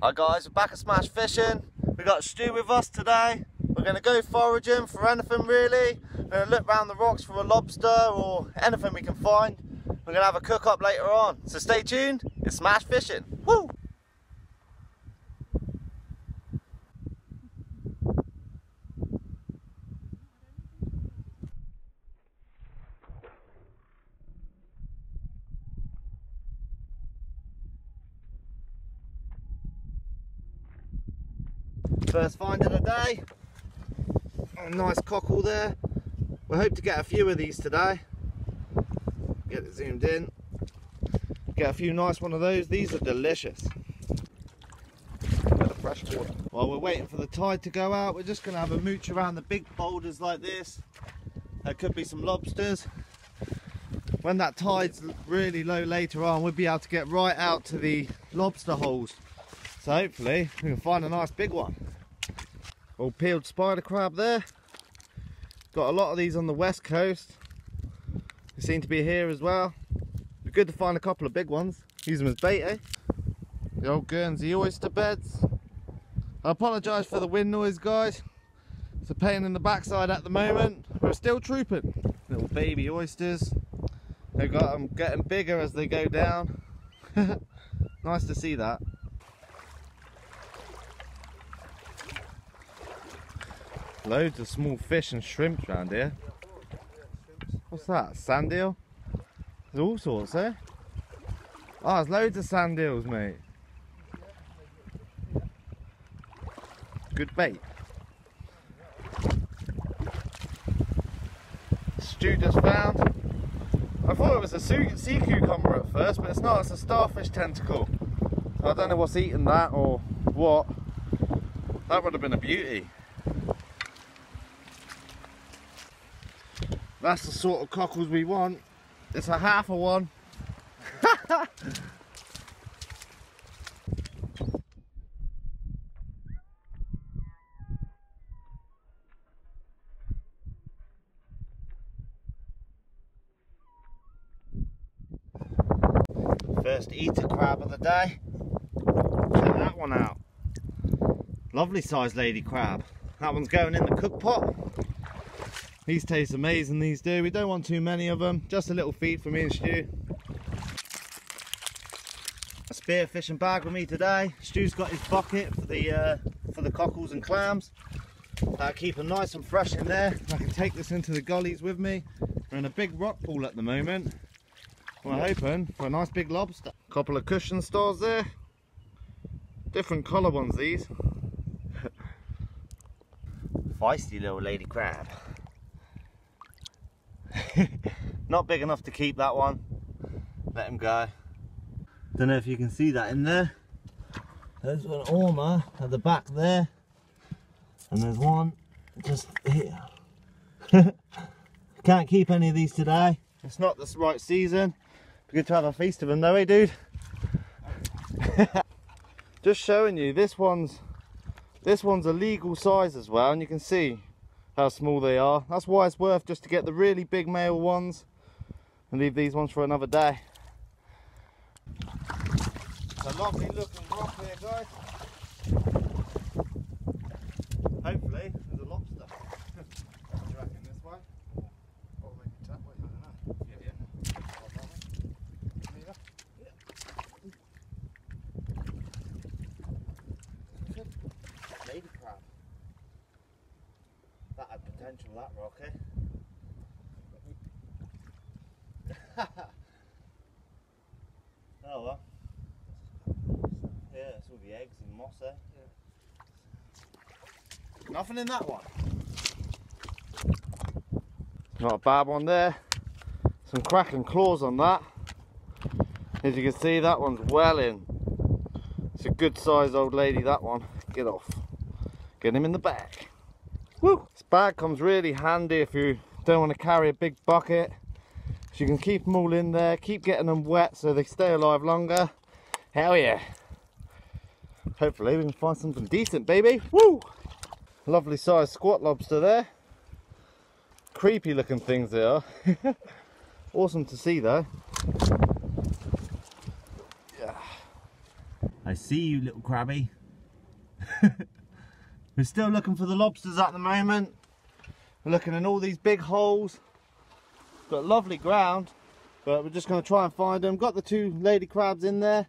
Hi guys, we're back at Smash Fishing. We got Stu with us today. We're going to go foraging for anything really. We're going to look around the rocks for a lobster or anything we can find. We're going to have a cook up later on. So stay tuned, it's Smash Fishing. Woo! First find of the day. A nice cockle there. We hope to get a few of these today. Get it zoomed in. Get a few nice one of those. These are delicious. Bit of fresh water. While we're waiting for the tide to go out, we're just going to have a mooch around the big boulders like this. There could be some lobsters. When that tide's really low later on, we'll be able to get right out to the lobster holes. So hopefully we can find a nice big one. Old peeled spider crab there. Got a lot of these on the west coast. They seem to be here as well. Be good to find a couple of big ones. Use them as bait, eh? The old Guernsey oyster beds. I apologise for the wind noise, guys. It's a pain in the backside at the moment. We're still trooping. Little baby oysters. They've got them getting bigger as they go down. Nice to see that. Loads of small fish and shrimps around here. What's that? Sand eel? There's all sorts, eh? Oh, there's loads of sand eels, mate. Good bait. Stu just found. I thought it was a sea cucumber at first, but it's not. It's a starfish tentacle. So I don't know what's eating that or what. That would have been a beauty. That's the sort of cockles we want. It's a half a one. First eater crab of the day. Check that one out. Lovely sized lady crab. That one's going in the cook pot. These taste amazing, these do. We don't want too many of them. Just a little feed for me and Stu. A spear fishing bag with me today. Stu's got his bucket for the cockles and clams. That'll keep them nice and fresh in there. I can take this into the gullies with me. We're in a big rock pool at the moment. We're hoping for a nice big lobster. Couple of cushion stars there. Different colour ones, these. Feisty little lady crab. Not big enough to keep that one. Let him go. Don't know if you can see that in there. There's an ormer at the back there, and there's one just here. Can't keep any of these today. It's not the right season. Be good to have a feast of them though, eh, dude? Just showing you, this one's a legal size as well, and you can see how small they are. That's why it's worth just to get the really big male ones and leave these ones for another day. It's a lovely looking rock here, guys. Hopefully there's a lobster. What do you reckon, this way? Or maybe that way, I don't know. Yeah. Lady crab. That had potential, that rock, eh? Oh well. Yeah, it's all the eggs and moss there. Yeah. Nothing in that one. Not a bad one there. Some cracking claws on that. As you can see, that one's well in. It's a good sized old lady, that one. Get off. Get him in the bag. Woo! This bag comes really handy if you don't want to carry a big bucket. So you can keep them all in there, keep getting them wet so they stay alive longer. Hell yeah. Hopefully we can find something decent, baby. Woo! Lovely sized squat lobster there. Creepy looking things they are. Awesome to see though. Yeah. I see you, little crabby. We're still looking for the lobsters at the moment. We're looking in all these big holes. Got lovely ground, but we're just going to try and find them. Got the 2 lady crabs in there.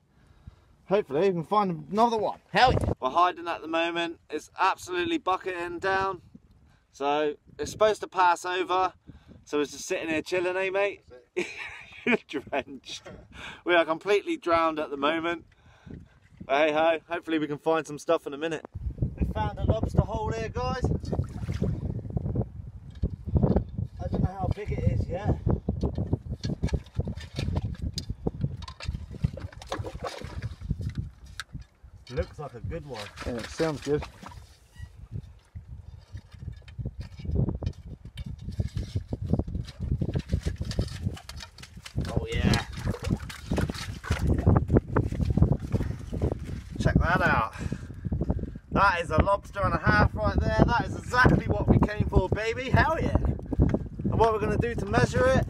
Hopefully we can find another one. Hell yeah. We're hiding at the moment. It's absolutely bucketing down. So it's supposed to pass over. So it's just sitting here chilling, eh mate? You're drenched. We are completely drowned at the moment. But hey ho, hopefully we can find some stuff in a minute. We found a lobster hole here, guys. I don't know how big it is yet. Looks like a good one. Yeah, it sounds good. Oh yeah. Check that out. That is a lobster and a half right there. That is exactly what we came for, baby. Hell yeah. And what we're going to do to measure it,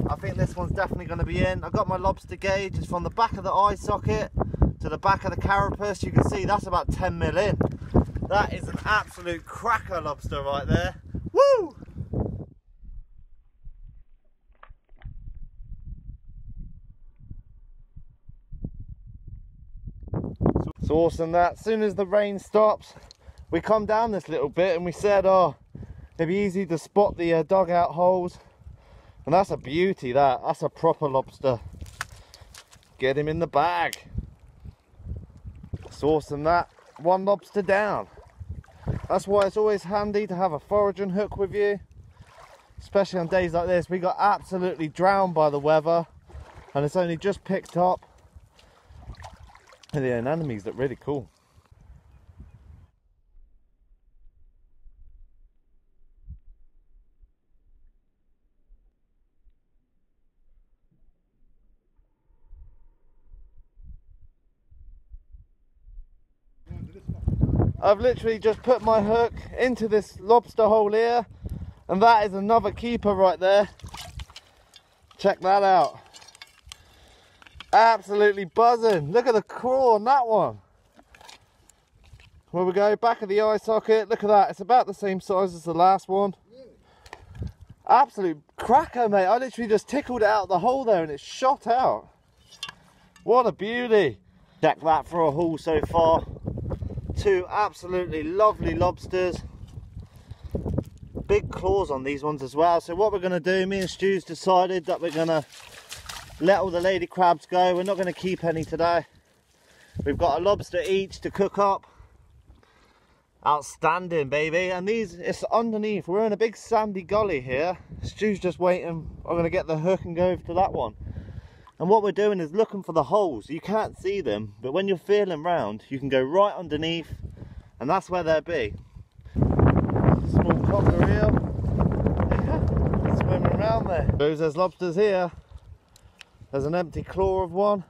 I think this one's definitely going to be in. I've got my lobster gauge. It's from the back of the eye socket to the back of the carapace. You can see that's about 10 mil in. That is an absolute cracker lobster right there. Woo! It's awesome that. As soon as the rain stops, we come down this little bit and we said, oh, it'd be easy to spot the dugout holes. And that's a beauty, that. That's a proper lobster. Get him in the bag. It's awesome that. 1 lobster down. That's why it's always handy to have a foraging hook with you. Especially on days like this. We got absolutely drowned by the weather. And it's only just picked up. And the anemones look really cool. I've literally just put my hook into this lobster hole here, and that is another keeper right there. Check that out. Absolutely buzzing. Look at the claw on that one. Where we go, back of the eye socket. Look at that. It's about the same size as the last one. Absolute cracker, mate. I literally just tickled it out of the hole there and it shot out. What a beauty. Check that for a haul so far. 2 absolutely lovely lobsters. Big claws on these ones as well. So what we're going to do, me and Stu's decided that we're going to let all the lady crabs go. We're not going to keep any today. We've got a lobster each to cook up. Outstanding, baby. And these, it's underneath. We're in a big sandy gully here. Stu's just waiting. I'm going to get the hook and go over to that one. And what we're doing is looking for the holes. You can't see them, but when you're feeling round, you can go right underneath, and that's where they'll be. Small cockle eel. Swimming around there. There's lobsters here. There's an empty claw of one.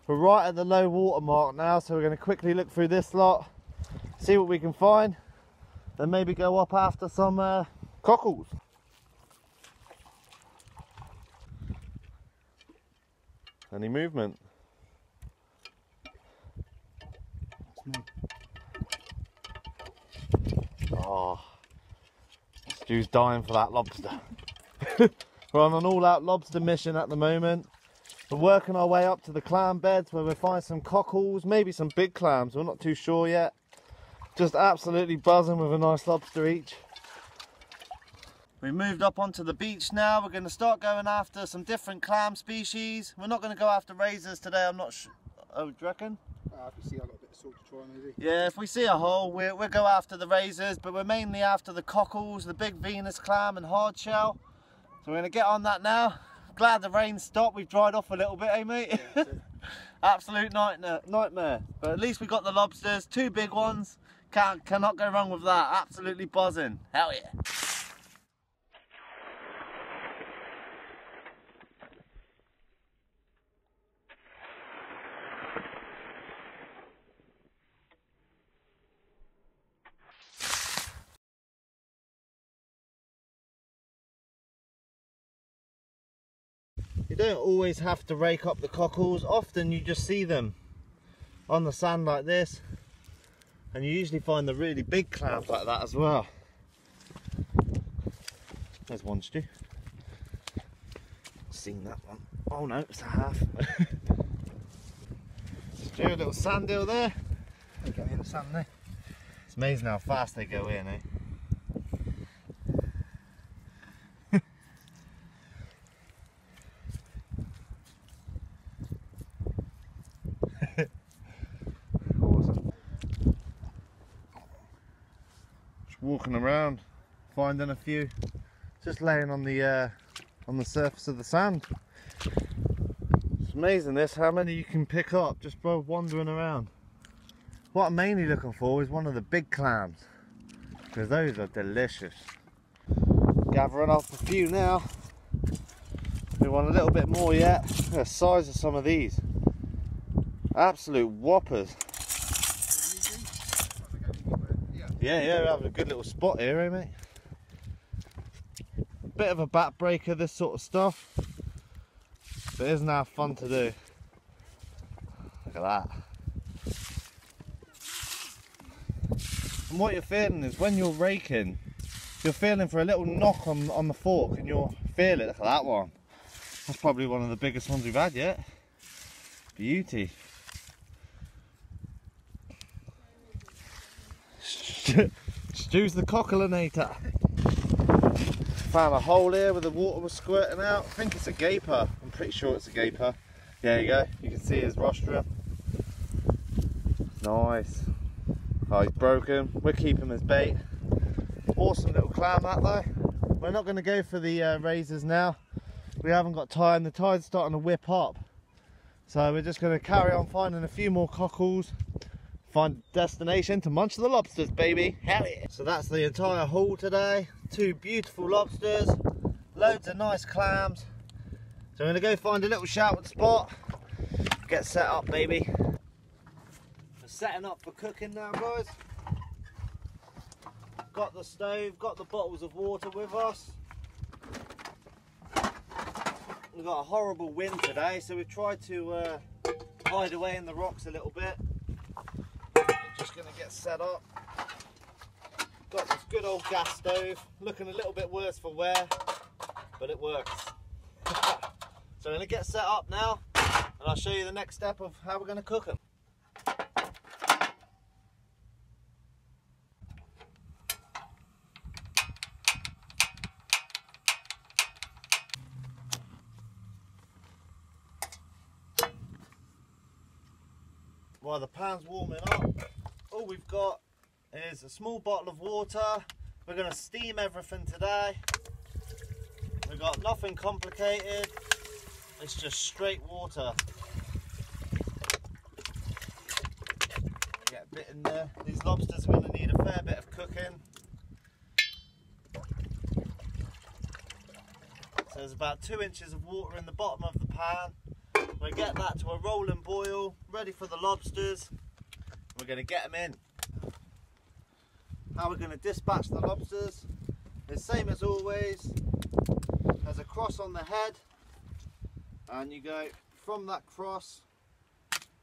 We're right at the low water mark now, so we're going to quickly look through this lot, see what we can find, and maybe go up after some cockles. Any movement? Oh, Stu's dying for that lobster. We're on an all-out lobster mission at the moment. We're working our way up to the clam beds where we'll find some cockles, maybe some big clams. We're not too sure yet. Just absolutely buzzing with a nice lobster each. We've moved up onto the beach now. We're going to start going after some different clam species. We're not going to go after razors today, I'm not sure. Oh, do you reckon? If we see I've got a bit of salt to try maybe. Yeah, if we see a hole, we'll go after the razors, but we're mainly after the cockles, the big Venus clam and hard shell. So we're going to get on that now. Glad the rain stopped, we've dried off a little bit, eh mate? Yeah, absolute nightmare. But at least we got the lobsters, 2 big ones. Cannot go wrong with that, absolutely buzzing. Hell yeah. You don't always have to rake up the cockles, often you just see them on the sand like this, and you usually find the really big clams like that as well. There's one, Stu. Seen that one. Oh no, it's a half. Stu, a little sand hill there. They go in the sand there. It's amazing how fast they go in, eh? Awesome. Just walking around, finding a few, just laying on the surface of the sand. It's amazing this, how many you can pick up just by wandering around. What I'm mainly looking for is one of the big clams, because those are delicious. Gathering up a few now. We want a little bit more yet. Look at the size of some of these. Absolute whoppers. Yeah, we're having a good little spot here, eh, mate? Bit of a backbreaker, this sort of stuff, but isn't that fun to do? Look at that. And what you're feeling is when you're raking, you're feeling for a little knock on the fork, and you'll feel it. Look at that one. That's probably one of the biggest ones we've had yet. Beauty. Stu's the cocklinator. Found a hole here where the water was squirting out. I think it's a gaper. I'm pretty sure it's a gaper. There you go. You can see his rostrum. Nice. Oh, he's broken. We're keeping him as bait. Awesome little clam that though. We're not going to go for the razors now. We haven't got time. The tide's starting to whip up. So we're just going to carry on finding a few more cockles. Find a destination to munch the lobsters, baby. Hell yeah. So that's the entire haul today. 2 beautiful lobsters. Loads of nice clams. So I'm going to go find a little sheltered spot. Get set up, baby. We're setting up for cooking now, guys. Got the stove, got the bottles of water with us. We've got a horrible wind today, so we've tried to hide away in the rocks a little bit. Just going to get set up. Got this good old gas stove, looking a little bit worse for wear, but it works. So I'm going to get set up now, and I'll show you the next step of how we're going to cook them. While the pan's warming up, all we've got is a small bottle of water. We're going to steam everything today. We've got nothing complicated, it's just straight water. Get a bit in there. These lobsters are going to need a fair bit of cooking. So there's about 2 inches of water in the bottom of the pan. We'll get that to a rolling boil, ready for the lobsters. We're going to get them in. How we're going to dispatch the lobsters is same as always. There's a cross on the head, and you go from that cross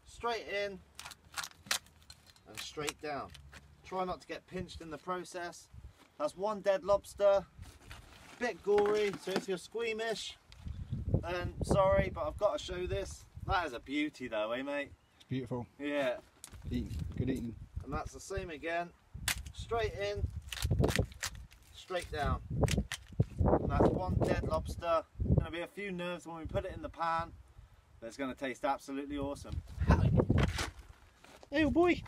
straight in and straight down. Try not to get pinched in the process. That's 1 dead lobster. Bit gory, so if you're squeamish, then sorry, but I've got to show this. That is a beauty though, eh mate? It's beautiful. Yeah. Good eating. And that's the same again. Straight in, straight down. And that's 1 dead lobster. Going to be a few nerves when we put it in the pan, but it's going to taste absolutely awesome. Hey boy!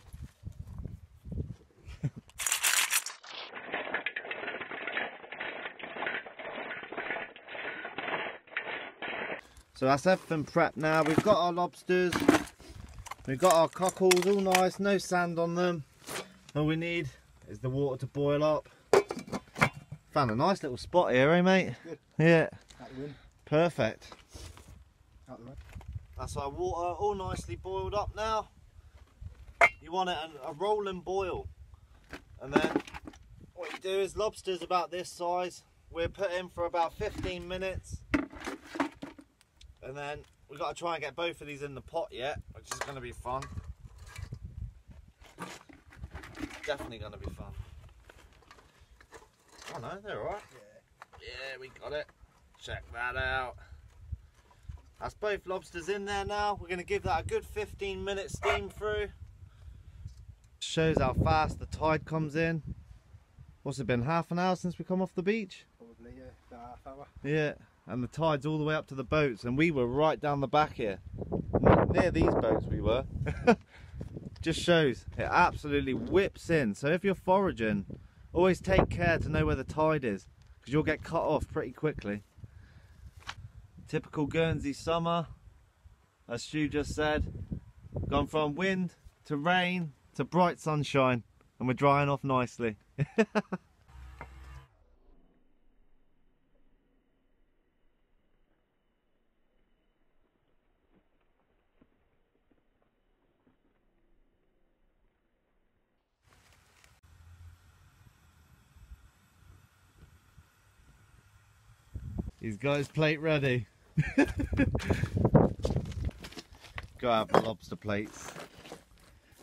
So that's everything prepped now. We've got our lobsters, we've got our cockles all nice, no sand on them. All we need is the water to boil up. Found a nice little spot here, eh mate? Good. Yeah. Out the wind. Perfect. Out the way. That's our water all nicely boiled up now. You want it a rolling boil. And then what you do is lobsters about this size, we're put in for about 15 minutes. And then we've got to try and get both of these in the pot yet, which is going to be fun. definitely going to be fun. Oh no, they're alright. Yeah, we got it. Check that out. That's both lobsters in there now. We're going to give that a good 15-minute steam through. Shows how fast the tide comes in. What's it been, half an hour since we come off the beach? Probably, yeah, about half hour. Yeah, and the tide's all the way up to the boats, and we were right down the back here. Near these boats we were. Just shows, it absolutely whips in. So if you're foraging, always take care to know where the tide is, because you'll get cut off pretty quickly. Typical Guernsey summer, as Stu just said. Gone from wind to rain to bright sunshine, and we're drying off nicely. He's got his plate ready. Go have the lobster plates.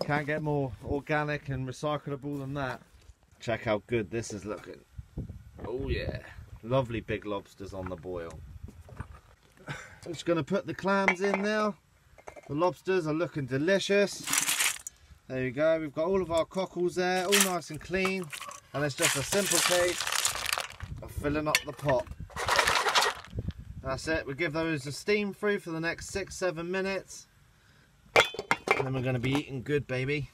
Can't get more organic and recyclable than that. Check how good this is looking. Oh yeah, lovely big lobsters on the boil. I'm just going to put the clams in now. The lobsters are looking delicious. There you go, we've got all of our cockles there, all nice and clean. And it's just a simple case of filling up the pot. That's it, we give those a steam through for the next 6-7 minutes. And then we're going to be eating good, baby.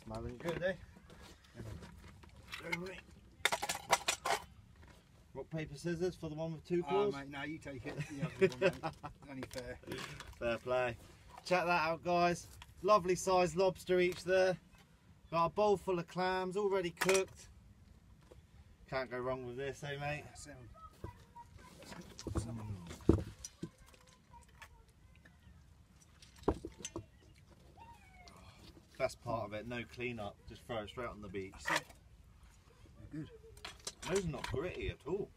Smelling good, eh? Rock, paper, scissors for the one with 2 claws? Mate, no, you take it. The other one, mate. Only fair. Fair play. Check that out, guys. Lovely sized lobster each there. Got a bowl full of clams, already cooked. Can't go wrong with this, eh, mate? Best part of it, no clean up, just throw it straight on the beach. Good. Those are not gritty at all.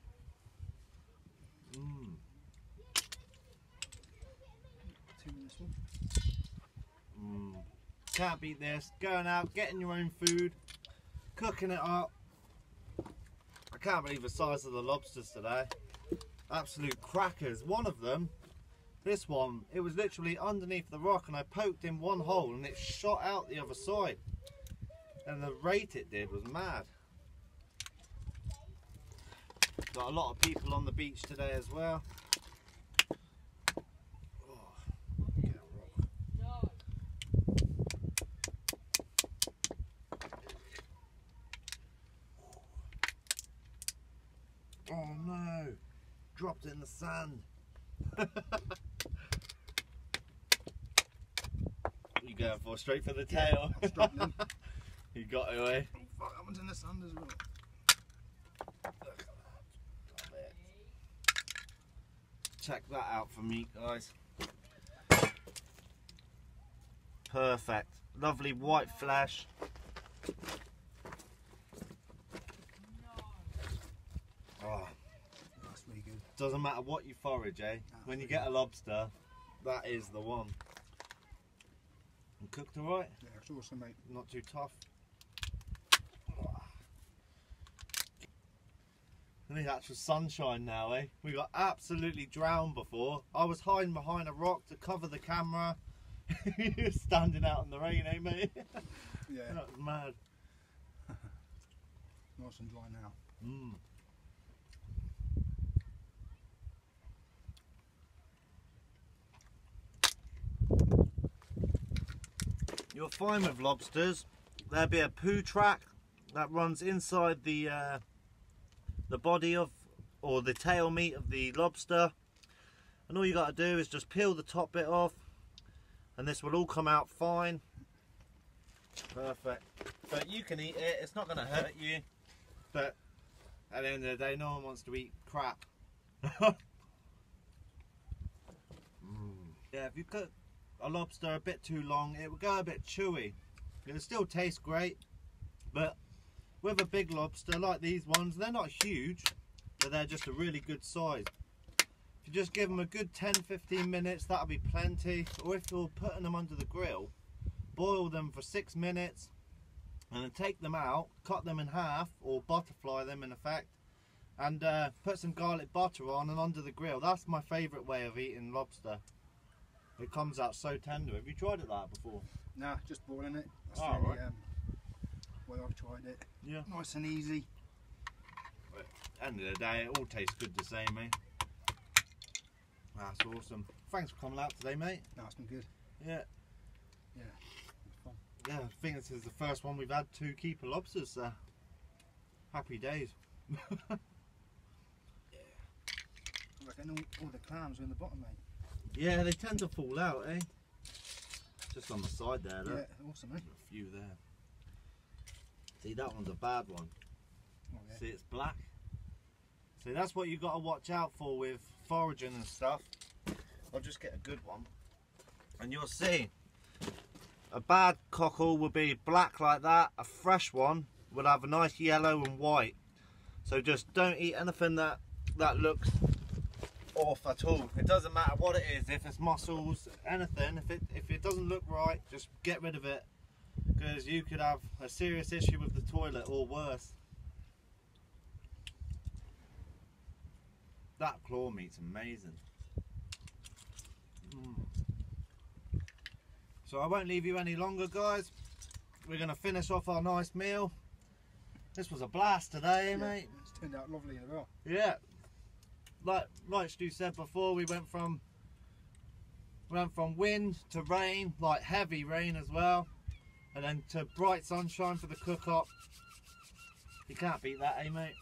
Mm. 2 minutes more. Can't beat this. Going out, getting your own food, cooking it up. I can't believe the size of the lobsters today. Absolute crackers. One of them, this one, it was literally underneath the rock and I poked in one hole and it shot out the other side. And the rate it did was mad. Got a lot of people on the beach today as well. Oh no, dropped it in the sand. You going for straight for the tail? Struggling. You got it away. Oh fuck, that one's in the sand as well. Look at that. Check that out for me, guys. Perfect. Lovely white flesh. Oh, That's really good. doesn't matter what you forage, eh? When you get a lobster, that is the one. And cooked alright? Yeah, it's awesome, mate. Not too tough. And the actual sunshine now, eh? We got absolutely drowned before. I was hiding behind a rock to cover the camera. You're standing out in the rain, eh, mate? Yeah. That was mad. Nice and dry now. You'll find with lobsters, there'll be a poo track that runs inside the body of, or the tail meat of the lobster, and all you got to do is just peel the top bit off and this will all come out fine. Perfect. But you can eat it, it's not going to hurt you, but at the end of the day no one wants to eat crap. Yeah, if you cook a lobster a bit too long, it will go a bit chewy. It'll still taste great, But with a big lobster like these ones, they're not huge, but they're just a really good size. If you just give them a good 10-15 minutes, that'll be plenty. Or if you're putting them under the grill, boil them for 6 minutes and then take them out, cut them in half, or butterfly them in effect, and put some garlic butter on and under the grill. That's my favourite way of eating lobster. It comes out so tender. Have you tried it like that before? Nah, just boiling it. That's Oh, really right. way I've tried it. Yeah. Nice and easy. But at the end of the day, it all tastes good the same, eh? That's awesome. Thanks for coming out today, mate. No, it's been good. Yeah. Yeah. It's fun. Yeah, I think this is the first one we've had 2 keeper lobsters, so happy days. I reckon all the clams are in the bottom, mate. Yeah, they tend to fall out, eh? Just on the side there, look. Yeah, awesome, eh? A few there. See, that one's a bad one. Oh, yeah. See, it's black. See, that's what you got to watch out for with foraging and stuff. I'll just get a good one. And you'll see, a bad cockle will be black like that. A fresh one will have a nice yellow and white. So just don't eat anything that looks off at all. It doesn't matter what it is, if it's mussels, anything, if it doesn't look right, just get rid of it, because you could have a serious issue with the toilet or worse. That claw meat's amazing. So I won't leave you any longer, guys. We're going to finish off our nice meal. This was a blast today, Yeah, mate. it's turned out lovely as well. Yeah, like Stu said before, we went from wind to rain, like heavy rain as well, and then to bright sunshine for the cook up. You can't beat that, eh, mate?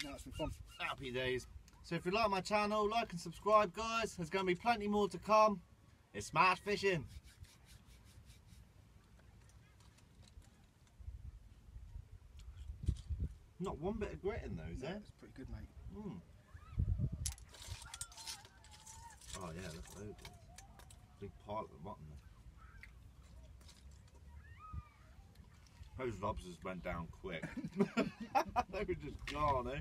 No, it's been fun. Happy days. So if you like my channel, like and subscribe, guys. There's going to be plenty more to come. It's Smash Fishing. Not one bit of grit in those, Yeah, eh? it's pretty good, mate. Mm. Oh yeah, that's loads. Big pile at the bottom there. Those lobsters went down quick. They were just gone, eh?